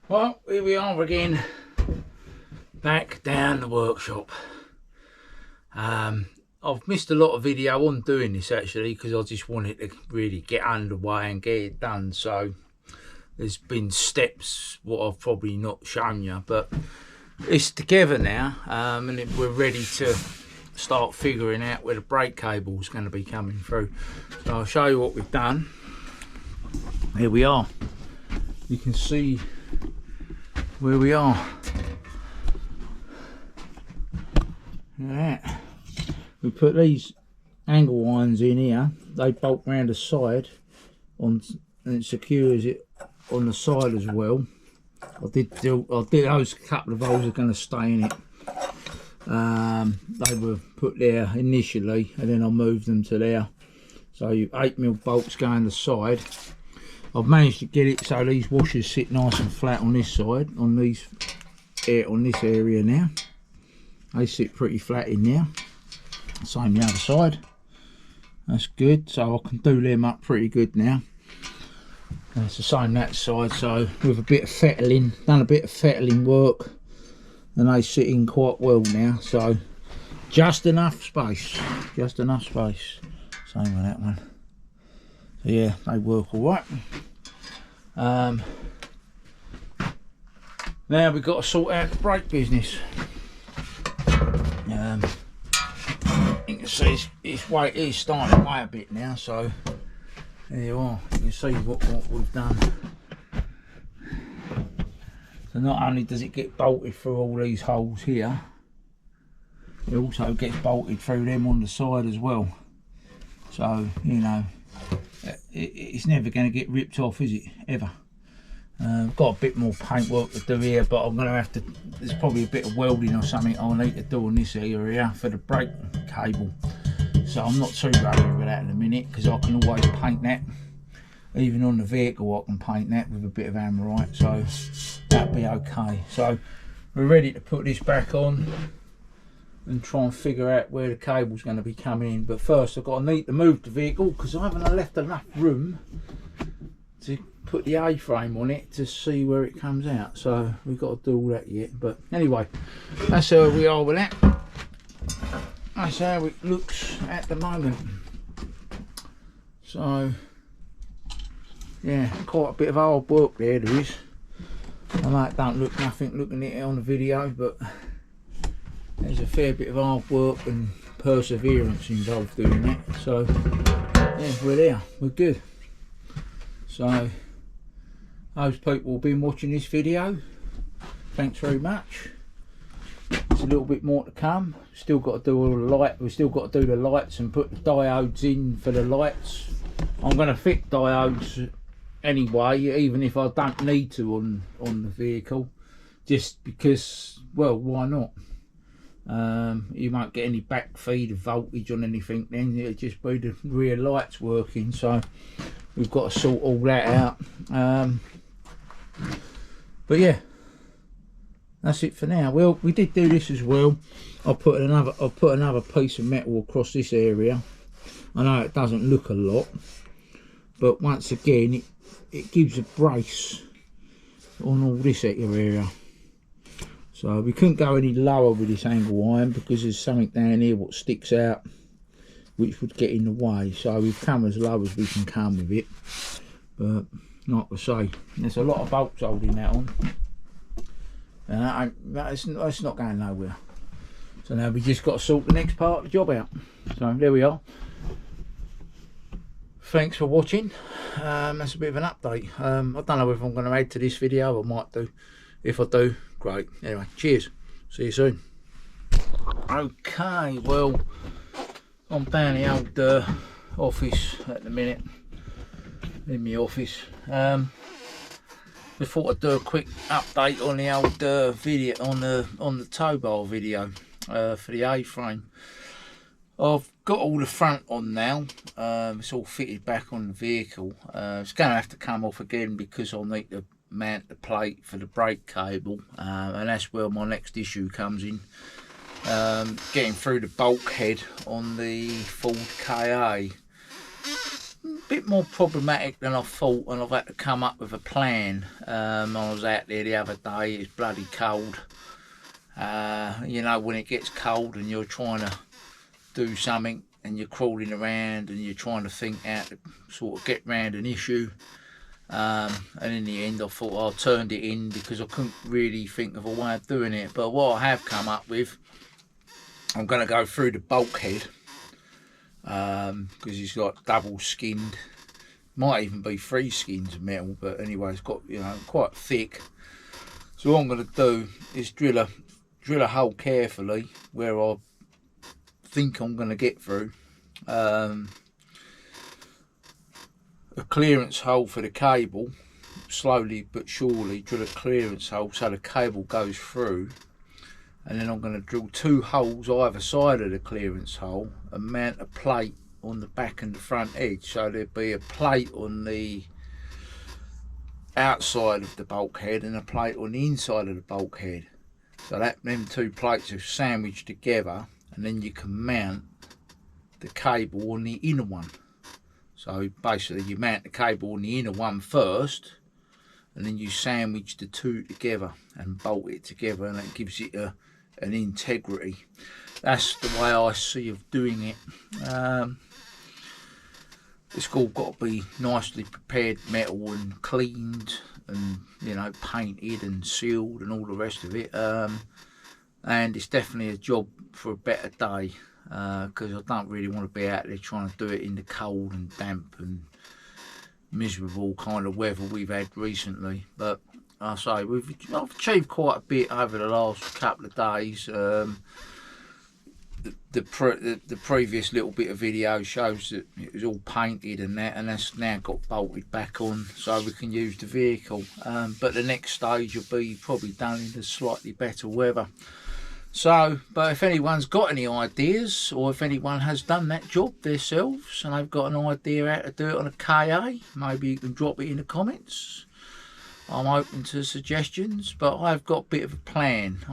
Well, here we are again, back down the workshop. I've missed a lot of video on doing this actually, because I just wanted to really get underway and get it done. So there's been steps what I've probably not shown you, but it's together now, and we're ready to start figuring out where the brake cable is going to be coming through. So I'll show you what we've done. Here we are. You can see where we are. Right. We put these angle irons in here. They bolt round the side and it secures it on the side as well. I did those couple of holes are going to stay in it. They were put there initially and then I moved them to there. So 8mm bolts go on the side. I've managed to get it so these washers sit nice and flat on this side, on this area now. They sit pretty flat in there. Same the other side. That's good. So I can do them up pretty good now. And it's the same that side. So with a bit of fettling, done a bit of fettling work, and they sit in quite well now. So just enough space. Just enough space. Same with that one. So yeah, they work all right. Now we've got to sort out the brake business. You can see its weight is starting to weigh a bit now, so there you are. You can see what we've done. So not only does it get bolted through all these holes here, it also gets bolted through them on the side as well. So you know, it's never going to get ripped off, is it? Ever. Got a bit more paintwork to do here, but I'm going to have to, there's probably a bit of welding or something I'll need to do on this area for the brake cable. So I'm not too worried with that in a minute, because I can always paint that. Even on the vehicle I can paint that with a bit of Amorite, so that'll be okay. So we're ready to put this back on and try and figure out where the cable's going to be coming in. But first I've got to need to move the vehicle, because I haven't left enough room to put the A-frame on it to see where it comes out. So we've got to do all that yet. But anyway, that's how we are with that. That's how it looks at the moment. So yeah, quite a bit of hard work there is. I know it don't look nothing looking at it on the video, but there's a fair bit of hard work and perseverance involved doing that. So yeah, we're there, we're good. So those people have been watching this video, thanks very much. There's a little bit more to come. Still got to do all the light. We've still got to do the lights and put the diodes in for the lights. I'm going to fit diodes anyway, even if I don't need to on the vehicle, just because, well, why not? You won't get any back feed of voltage on anything then, it'll just be the rear lights working. So we've got to sort all that out. But yeah, that's it for now. Well, we did do this as well. I'll put another piece of metal across this area. I know it doesn't look a lot, but once again it gives a brace on all this area. So we couldn't go any lower with this angle iron, because there's something down here what sticks out which would get in the way. So we've come as low as we can come with it. But like I say, there's a lot of bolts holding that on, and that's not going nowhere. So now we just got to sort the next part of the job out. So there we are. Thanks for watching. That's a bit of an update. I don't know if I'm going to add to this video. I might do. If I do, great. Anyway, cheers. See you soon. Okay, well, I'm down the old office at the minute. In my office. We thought I'd do a quick update on the old video, on the tow bar video for the A-frame. I've got all the front on now. It's all fitted back on the vehicle. It's going to have to come off again because I'll need to mount the plate for the brake cable, and that's where my next issue comes in. Getting through the bulkhead on the Ford KA. bit more problematic than I thought, and I've had to come up with a plan. I was out there the other day. It's bloody cold. You know, when it gets cold and you're trying to do something and you're crawling around and you're trying to think how to sort of get round an issue. And in the end I thought I turned it in because I couldn't really think of a way of doing it. But what I have come up with, I'm going to go through the bulkhead, because it's got double skinned, might even be 3 skins of metal, but anyway it's got, you know, quite thick. So what I'm going to do is drill a hole carefully where I think I'm going to get through. A clearance hole for the cable, slowly but surely drill a clearance hole so the cable goes through, and then I'm going to drill 2 holes either side of the clearance hole and mount a plate on the back and the front edge. So there'll be a plate on the outside of the bulkhead and a plate on the inside of the bulkhead, so that them 2 plates are sandwiched together, and then you can mount the cable on the inner one. So basically you mount the cable on the inner one first, and then you sandwich the 2 together and bolt it together, and that gives it an integrity. That's the way I see of doing it. It's all got to be nicely prepared metal and cleaned and, you know, painted and sealed and all the rest of it. And it's definitely a job for a better day, because I don't really want to be out there trying to do it in the cold and damp and miserable kind of weather we've had recently. But I say I've achieved quite a bit over the last couple of days. The previous little bit of video shows that it was all painted and that's now got bolted back on so we can use the vehicle. But the next stage will be probably done in the slightly better weather. So, but if anyone's got any ideas, or if anyone has done that job themselves and they've got an idea how to do it on a KA, maybe you can drop it in the comments. I'm open to suggestions, but I've got a bit of a plan.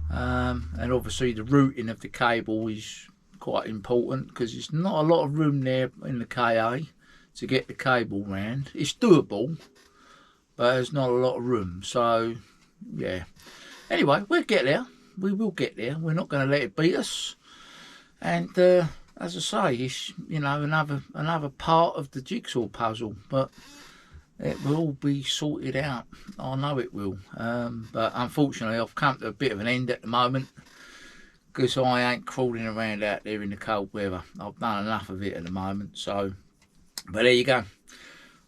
And obviously the routing of the cable is quite important, because there's not a lot of room there in the KA to get the cable round. It's doable, but there's not a lot of room. So yeah, anyway, we'll get there. We will get there. We're not going to let it beat us. And as I say, it's, you know, another part of the jigsaw puzzle, but it will all be sorted out. I know it will. But unfortunately I've come to a bit of an end at the moment, because I ain't crawling around out there in the cold weather. I've done enough of it at the moment. So, but there you go.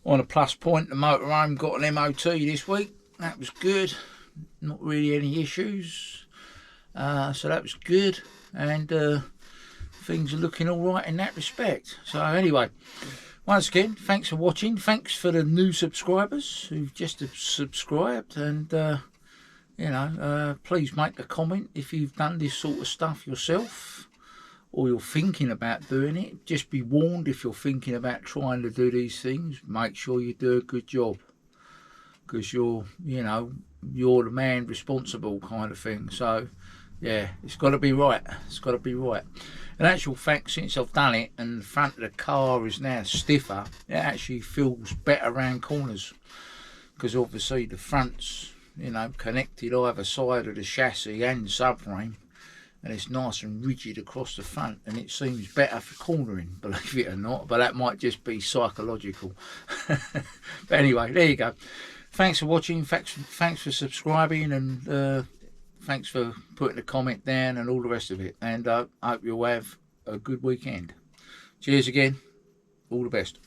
On a plus point, the motorhome got an MOT this week. That was good. Not really any issues. So that was good. And things are looking all right in that respect. So anyway, once again, thanks for watching. Thanks for the new subscribers who've just subscribed. And, you know, please make a comment if you've done this sort of stuff yourself, or you're thinking about doing it. Just be warned, if you're thinking about trying to do these things, make sure you do a good job, because you're, you know, you're the man responsible kind of thing. So yeah, it's got to be right. It's got to be right. In actual fact, since I've done it and the front of the car is now stiffer, it actually feels better around corners, because obviously the front's, you know, connected either side of the chassis and subframe, and it's nice and rigid across the front, and it seems better for cornering, believe it or not. But that might just be psychological. But anyway, there you go. Thanks for watching. Thanks for subscribing, and thanks for putting a comment down and all the rest of it. And I hope you'll have a good weekend. Cheers again. All the best.